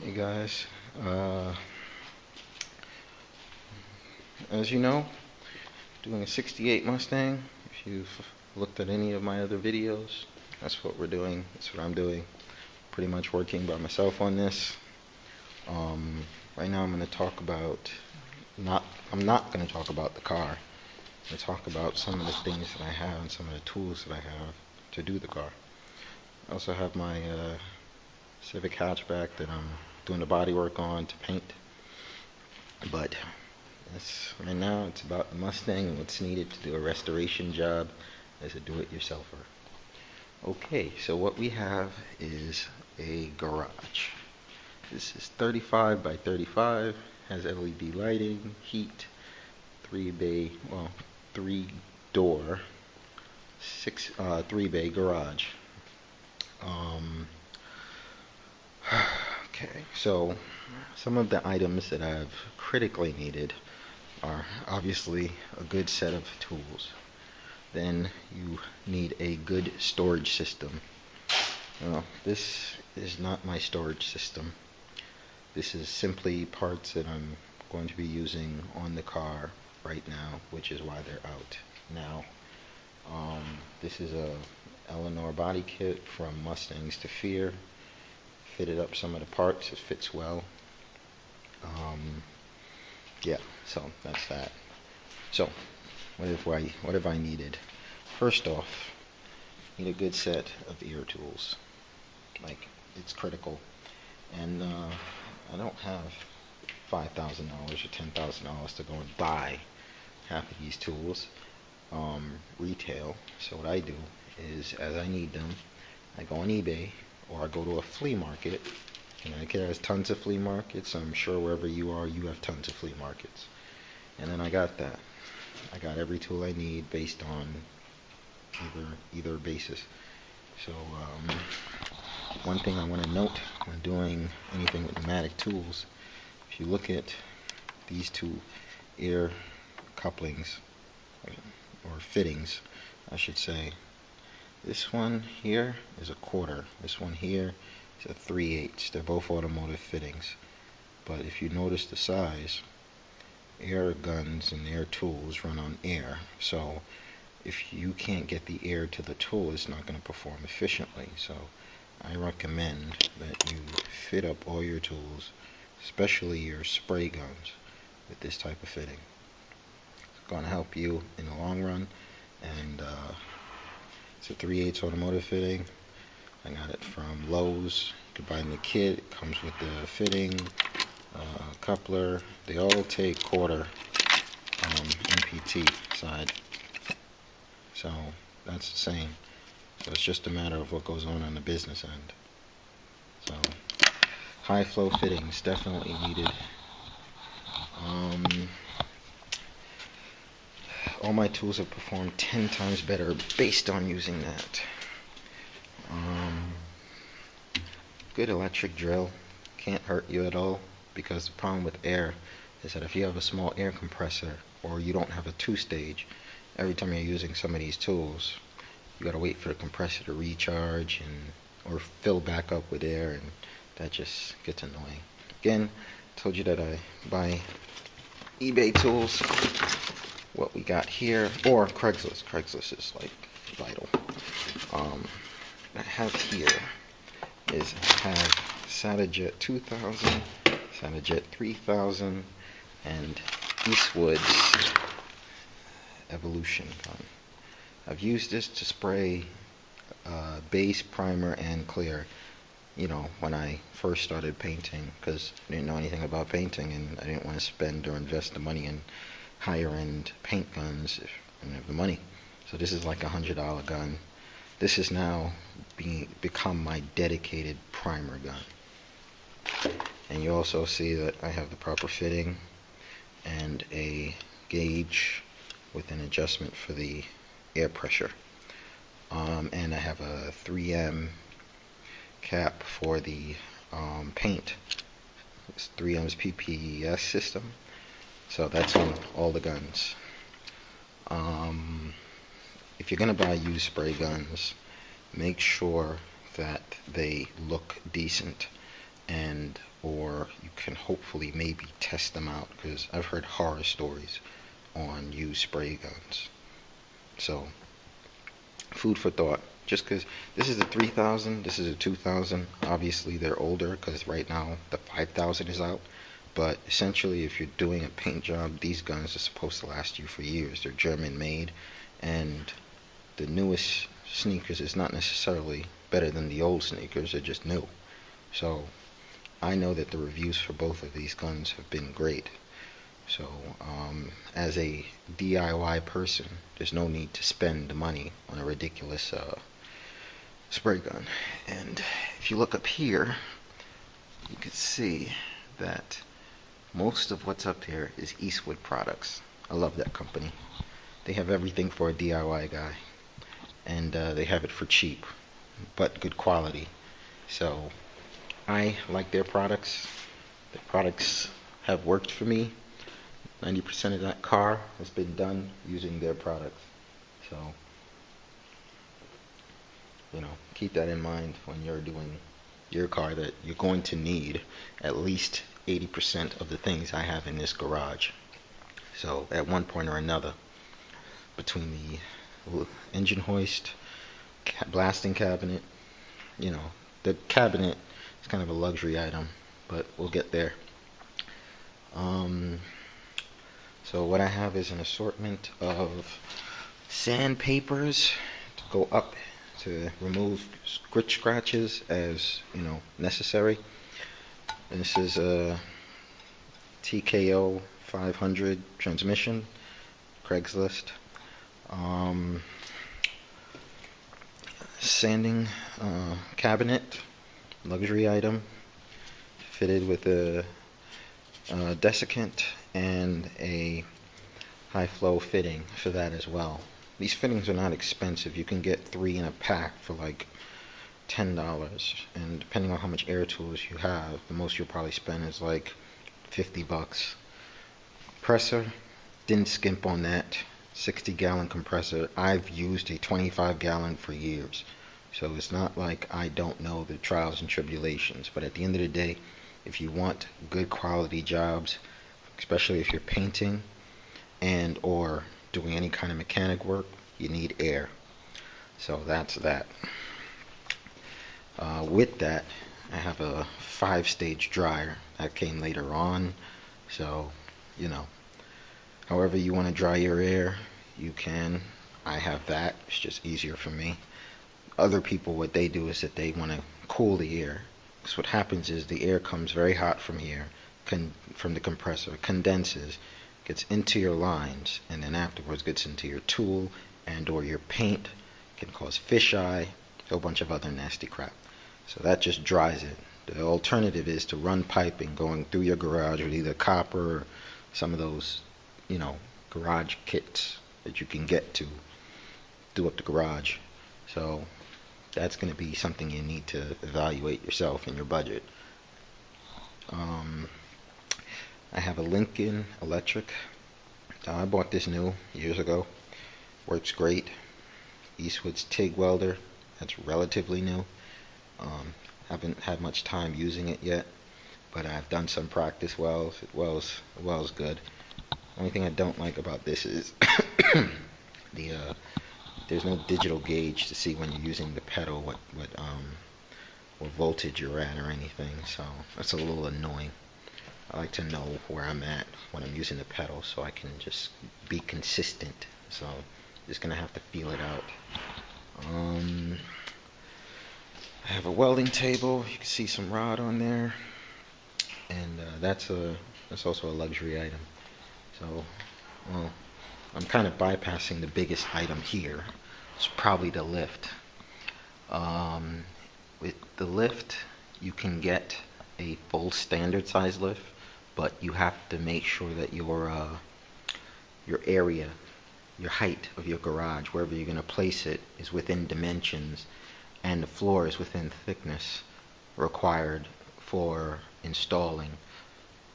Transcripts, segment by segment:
Hey guys, uh, as you know, doing a 68 Mustang. If you've looked at any of my other videos, that's what we're doing. That's what I'm doing. Pretty much working by myself on this. Um, right now I'm going to talk about, I'm not going to talk about the car. I'm going to talk about some of the things that I have and some of the tools that I have to do the car. I also have my Civic hatchback that I'm doing the body work on to paint. But right now it's about the Mustang and what's needed to do a restoration job as a do-it-yourselfer. Okay, so what we have is a garage. This is 35 by 35, has LED lighting, heat, three door, 3-bay garage. Okay, so some of the items that I've critically needed are obviously a good set of tools. Then you need a good storage system. Now, this is not my storage system. This is simply parts that I'm going to be using on the car right now, which is why they're out now. This is a Eleanor body kit from Mustangs to Fear. Fitted up some of the parts. It fits well. Yeah, so that's that. So, what have I needed? First off, need a good set of ear tools. Like, it's critical. And I don't have $5,000 or $10,000 to go and buy half of these tools retail. So what I do is, as I need them, I go on eBay or I go to a flea market. Connecticut has tons of flea markets. I'm sure wherever you are, you have tons of flea markets. And then I got that. I got every tool I need based on either basis. So one thing I want to note when doing anything with pneumatic tools, if you look at these two ear couplings or fittings, I should say, this one here is a quarter. This one here is a 3/8. They're both automotive fittings. But if you notice the size, air guns and air tools run on air. So if you can't get the air to the tool, it's not going to perform efficiently. So I recommend that you fit up all your tools, especially your spray guns, with this type of fitting. It's going to help you in the long run. And it's a 3/8 automotive fitting. I got it from Lowe's. You can buy it in the kit. It comes with the fitting, coupler. They all take quarter MPT side. So that's the same. So it's just a matter of what goes on the business end. So high flow fittings definitely needed. All my tools have performed 10 times better based on using that. Good electric drill, can't hurt you at all, because the problem with air is that if you have a small air compressor or you don't have a 2-stage, every time you're using some of these tools, you gotta wait for the compressor to recharge or fill back up with air, and that just gets annoying. Again, told you that I buy eBay tools. What we got here, or Craigslist. Craigslist is like vital. I have here is I have Satajet 2000, Satajet 3000, and Eastwood's Evolution gun. I've used this to spray base, primer, and clear. You know, when I first started painting, because I didn't know anything about painting and I didn't want to spend or invest the money in higher end paint guns if I didn't have the money. So this is like $100 gun. This has now become my dedicated primer gun. And you also see that I have the proper fitting and a gauge with an adjustment for the air pressure. And I have a 3M cap for the paint. It's 3M's PPS system. So that's on all the guns. If you're going to buy used spray guns, make sure that they look decent and and or you can hopefully maybe test them out, because I've heard horror stories on used spray guns. So food for thought. Just because this is a 3000, this is a 2000. Obviously they're older because right now the 5000 is out. But essentially, if you're doing a paint job, these guns are supposed to last you for years. They're German made, and the newest sneakers is not necessarily better than the old sneakers. They're just new. So I know that the reviews for both of these guns have been great. So as a DIY person, there's no need to spend the money on a ridiculous spray gun. And if you look up here, you can see that most of what's up here is Eastwood products. I love that company. They have everything for a DIY guy, and they have it for cheap but good quality. So I like their products. The products have worked for me. 90% of that car has been done using their products. So, keep that in mind when you're doing your car, that you're going to need at least 80% of the things I have in this garage. So at one point or another, between the engine hoist, blasting cabinet, the cabinet is kind of a luxury item, but we'll get there. So what I have is an assortment of sandpapers to go up to remove grit scratches as necessary. This is a TKO 500 transmission, Craigslist. Sanding cabinet, luxury item, fitted with a desiccant and a high flow fitting for that as well. These fittings are not expensive. You can get 3 in a pack for like $10, and depending on how much air tools you have, the most you'll probably spend is like $50. Compressor, didn't skimp on that. 60-gallon compressor. I've used a 25-gallon for years, so it's not like I don't know the trials and tribulations. But at the end of the day, if you want good quality jobs, especially if you're painting and or doing any kind of mechanic work, you need air. So that's that. With that, I have a 5-stage dryer that came later on. So, however you want to dry your air, you can. I have that. It's just easier for me. Other people, what they do is that they want to cool the air. So what happens is the air comes very hot from here, from the compressor, condenses, gets into your lines, and then afterwards gets into your tool and or your paint. Can cause fisheye, a whole bunch of other nasty crap. So that just dries it. The alternative is to run piping going through your garage with either copper or some of those, garage kits that you can get to do up the garage. So that's going to be something you need to evaluate yourself in your budget. I have a Lincoln Electric. I bought this new years ago. Works great. Eastwood's TIG welder. That's relatively new. Haven't had much time using it yet, but I've done some practice welds. It welds good. Only thing I don't like about this is there's no digital gauge to see when you're using the pedal what voltage you're at or anything. So that's a little annoying. I like to know where I'm at when I'm using the pedal so I can just be consistent. So just gonna have to feel it out. I have a welding table. You can see some rod on there, and that's also a luxury item. So, well, I'm kind of bypassing the biggest item here. It's probably the lift. With the lift, you can get a full standard size lift, but you have to make sure that your area, your height of your garage, wherever you're going to place it, is within dimensions, and the floor is within thickness required for installing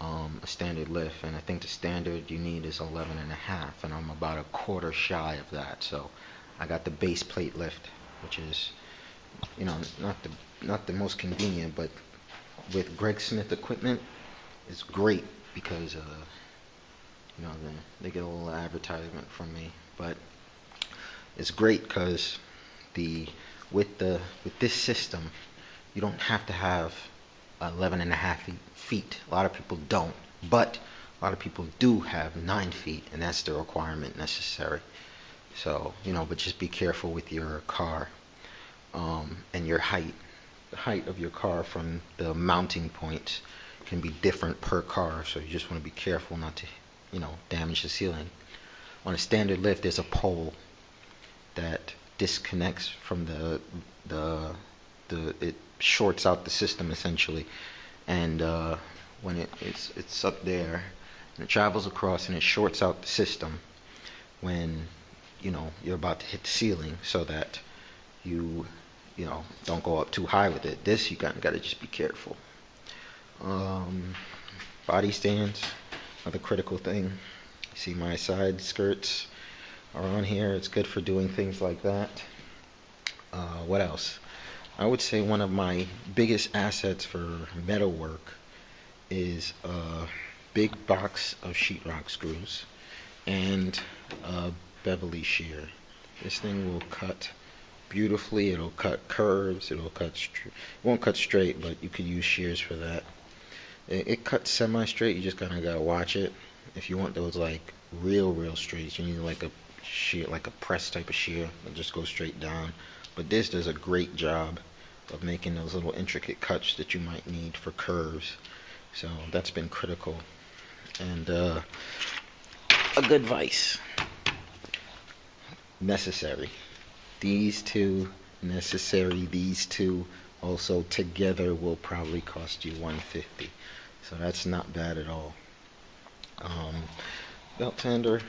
a standard lift. And I think the standard you need is 11.5, and I'm about a quarter shy of that. So I got the base plate lift, which is not the most convenient, but with Greg Smith equipment is great because you know, they get a little advertisement from me, but it's great because the with this system, you don't have to have 11 and a half feet. A lot of people don't, but a lot of people do have 9 feet, and that's the requirement necessary. So, you know, but just be careful with your car and your height. The height of your car from the mounting points can be different per car, so you just want to be careful not to, you know, damage the ceiling. On a standard lift, there's a pole that disconnects from it shorts out the system essentially, and when it's up there and it travels across and it shorts out the system when, you know, you're about to hit the ceiling, so that you know, don't go up too high with it. This you gotta just be careful. Body stands, another critical thing. You see my side skirts are on here. It's good for doing things like that. What else? I would say one of my biggest assets for metal work is a big box of sheetrock screws and a Beverly Shear. This thing will cut beautifully. It'll cut curves. It'll cut it won't cut straight, but you could use shears for that. It cuts semi-straight. You just kind of gotta watch it. If you want those like real straights, you need like a shear, like a press type of shear that just goes straight down. But this does a great job of making those little intricate cuts that you might need for curves. So that's been critical. And a good vise, necessary. These two necessary. These two also together will probably cost you $150. So that's not bad at all. Belt sander.